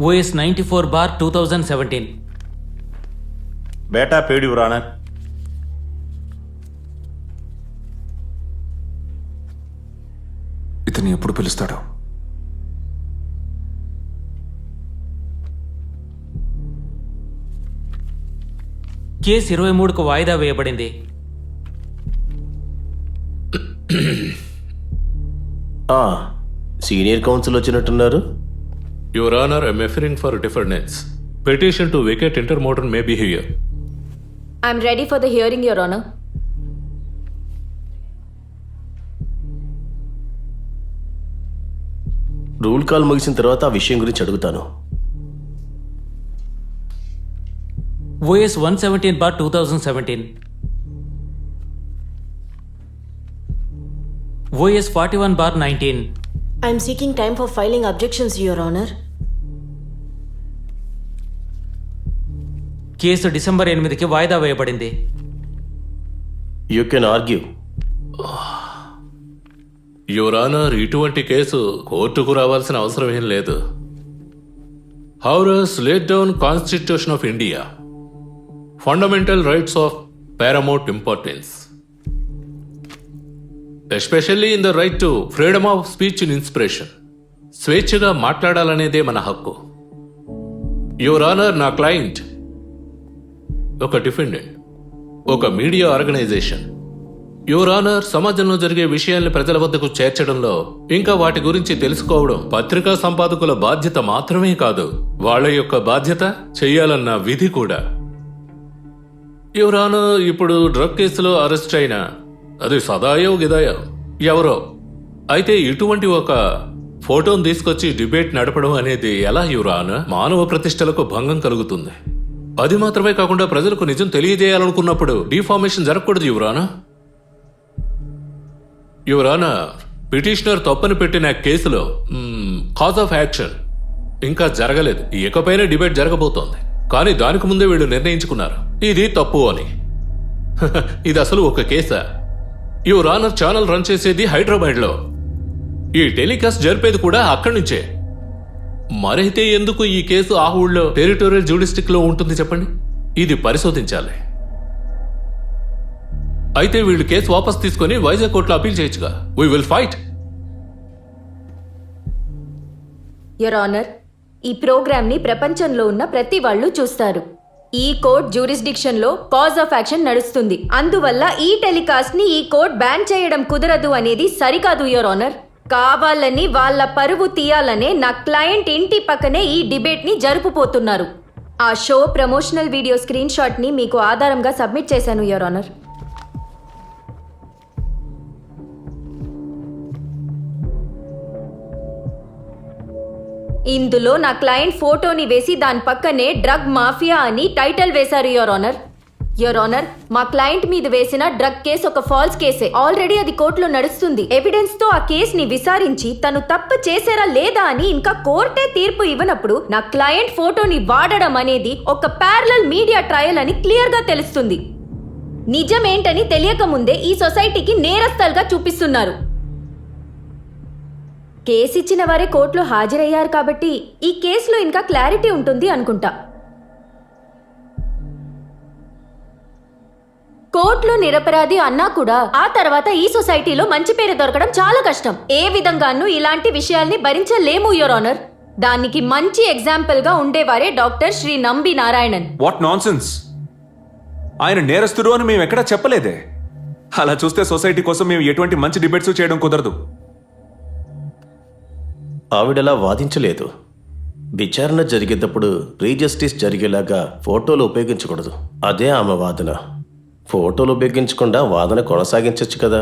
OS 94/2017. బేటా పేడ్ your honour. ఇతన్ని ఎప్పుడు పిలుస్తాడో? కేసు 23కు వాయిదా వేయబడింది. సీనియర్ కౌన్సిల్ వచ్చినట్టున్నారు. Your Honor, I'm referring for deference. Petition to vacate intermodal may be here. I'm ready for the hearing, Your Honor. Rule call ముగిసిన తర్వాత ఆ విషయం గురించి అడుగుతాను. OS 117/2017. OS 41/19. I'm seeking time for filing objections, Your Honor. Case December 8కి వాయిదా వేయబడింది. You can argue. Your Honor, ఇటువంటి కేసు కోర్టుకు రావాల్సిన అవసరం ఏం లేదు. House laid down Constitution of India. Fundamental rights of paramount importance. Especially in the right to freedom of speech and inspiration. స్వేచ్ఛగా మాట్లాడాలనేదే మన హక్కు. యువర్ ఆనర్, నా క్లయింట్ ఒక డిఫెండెంట్, ఒక మీడియా ఆర్గనైజేషన్. యువర్ ఆనర్, సమాజంలో జరిగే విషయాల్ని ప్రజల వద్దకు చేర్చడంలో, ఇంకా వాటి గురించి తెలుసుకోవడం పత్రికా సంపాదకుల బాధ్యత మాత్రమే కాదు, వాళ్ళ యొక్క బాధ్యత చెయ్యాలన్న విధి కూడా. యువర్ ఆనర్, ఇప్పుడు డ్రగ్ కేసులో అరెస్ట్ అయిన అది సదాయో గిదాయో ఎవరో అయితే ఇటువంటి ఒక ఫోటోను తీసుకొచ్చి డిబేట్ నడపడం అనేది ఎలా యువర్ ఆనర్? మానవ ప్రతిష్టలకు భంగం కలుగుతుంది. అది మాత్రమే కాకుండా ప్రజలకు నిజం తెలియజేయాలనుకున్నప్పుడు డిఫార్మేషన్ జరగకూడదు your honour. Your honour, petitioner తప్పని పెట్టిన కేసులో కాజ్ ఆఫ్ యాక్షన్ ఇంకా జరగలేదు. ఇకపైన డిబేట్ జరగబోతోంది. కానీ దానికి ముందే వీళ్ళు నిర్ణయించుకున్నారు ఇది తప్పు అని. ఇది అసలు ఒక కేసా? యువర్ ఆనర్, ఛానల్ రన్ చేసేది హైదరాబాద్లో, ఈ టెలికాస్ట్ జరిపేది కూడా అక్కడి నుంచే. మరైతే ఎందుకు ఈ కేసు ఆ ఊళ్ళో టెరిటోరియల్ జ్యూడిస్టిక్ లో ఉంటుంది చెప్పండి? ఇది పరిశోధించాలి. అయితే వీళ్ళు కేసు వాపస్ తీసుకొని వైజాగ్ కోర్టులో అప్పీల్ చేయొచ్చుగా. We will fight. Your honour, ఈ ప్రోగ్రామ్ ని ప్రపంచంలో ఉన్న ప్రతి వాళ్ళు చూస్తారు. ఈ కోర్ట్ జ్యూరిస్డిక్షన్ లో కాజ్ ఆఫ్ యాక్షన్ నడుస్తుంది. అందువల్ల ఈ టెలికాస్ట్ ని ఈ కోర్ట్ బ్యాన్ చేయడం కుదరదు అనేది సరికాదు యువర్ ఆనర్. కావాలని వాళ్ళ పరువు తీయాలనే నా క్లయింట్ ఇంటి పక్కనే ఈ డిబేట్ ని జరుపుపోతున్నారు. ఆ show promotional video screen shot ని మీకు ఆధారంగా సబ్మిట్ చేశాను యువర్ ఆనర్. ఇందులో నా క్లయింట్ ఫోటోని వేసి దాని పక్కనే డ్రగ్ మాఫియా అని టైటిల్ వేశారు యువర్ ఆనర్. యువర్ ఆనర్, మా క్లయింట్ మీద వేసిన డ్రగ్ కేసు ఒక ఫాల్స్ కేసే. ఆల్రెడీ అది కోర్టులో నడుస్తుంది. ఎవిడెన్స్ తో ఆ కేసుని విచారించి తను తప్పు చేశారా లేదా అని ఇంకా కోర్టే తీర్పు ఇవ్వనప్పుడు నా క్లయింట్ ఫోటోని వాడడం అనేది ఒక ప్యారలల్ మీడియా ట్రయల్ అని క్లియర్ గా తెలుస్తుంది. నిజమేంటని తెలియక ముందే ఈ సొసైటీకి నేరస్తలుగా చూపిస్తున్నారు. కేసిచ్చిన వారే కోర్టులో హాజరయ్యారు కాబట్టి ఈ కేసులో ఇంకా క్లారిటీ ఉంటుంది అనుకుంటా. కోర్టులో నిరపరాధి అన్నా కూడా ఆ తర్వాత ఈ సొసైటీలో మంచి పేరు దొరకడం చాలా కష్టం. ఏ విధంగానూ ఇలాంటి విషయాల్ని భరించలేము యువర్ ఆనర్. దానికి మంచి ఎగ్జాంపుల్ గా ఉండేవారే doctor Shri Nambi Narayanan. What nonsense! ఆయన నేరస్తుడు అని మేము ఎక్కడా చెప్పలేదే. అలా చూస్తే సొసైటీ కోసం మేము ఎటువంటి మంచి డిబేట్స్ చేయడం కుదరదు. ఆవిడలా వాదించలేదు. విచారణ జరిగేటప్పుడు రీజస్టిస్ జరిగేలాగా ఫోటోలు ఉపయోగించకూడదు. అదే ఆమె వాదన. ఫోటోలు ఉపయోగించకుండా వాదన కొనసాగించవచ్చు కదా.